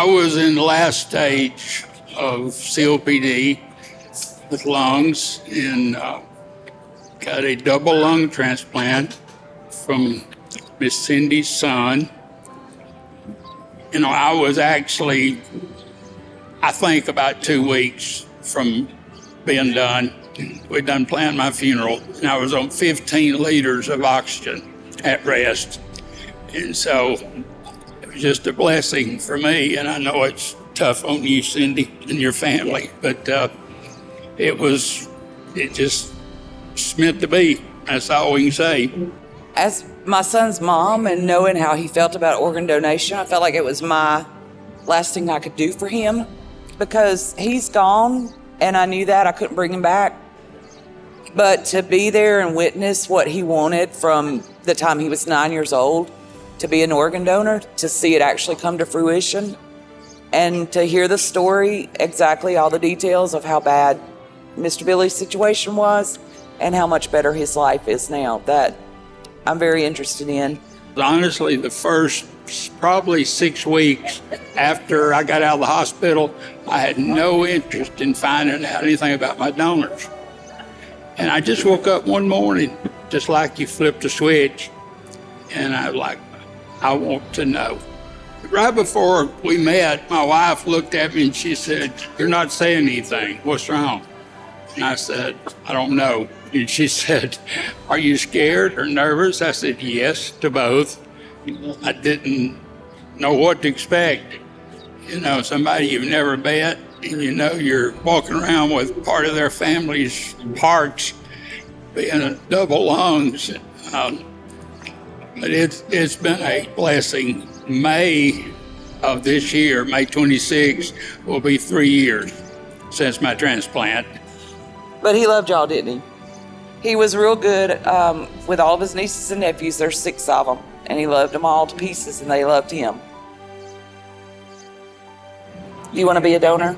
was in the last stage of COPD with lungs and got a double lung transplant from Miss Cindy's son. You know, I was actually, I think, about 2 weeks from being done. We'd done planned my funeral, and I was on 15 liters of oxygen at rest. And so it was just a blessing for me, and I know it's tough on you, Cindy, and your family, but it just meant to be. That's all we can say. As my son's mom and knowing how he felt about organ donation, I felt like it was my last thing I could do for him because he's gone and I knew that I couldn't bring him back. But to be there and witness what he wanted from the time he was 9 years old to be an organ donor, to see it actually come to fruition, and to hear the story, exactly all the details of how bad Mr. Billy's situation was and how much better his life is now, that I'm very interested in. Honestly, the first probably 6 weeks after I got out of the hospital, I had no interest in finding out anything about my donors. And I just woke up one morning, just like you flipped a switch, and I was like, I want to know. Right before we met, my wife looked at me and she said, "You're not saying anything. What's wrong?" And I said, "I don't know." And she said, "Are you scared or nervous?" I said, "Yes," to both. I didn't know what to expect. You know, somebody you've never met, and you know you're walking around with part of their family's parts being a double lungs. But it's been a blessing. May of this year, May 26, will be 3 years since my transplant. But he loved y'all, didn't he? He was real good with all of his nieces and nephews. There's 6 of them, and he loved them all to pieces, and they loved him. You want to be a donor?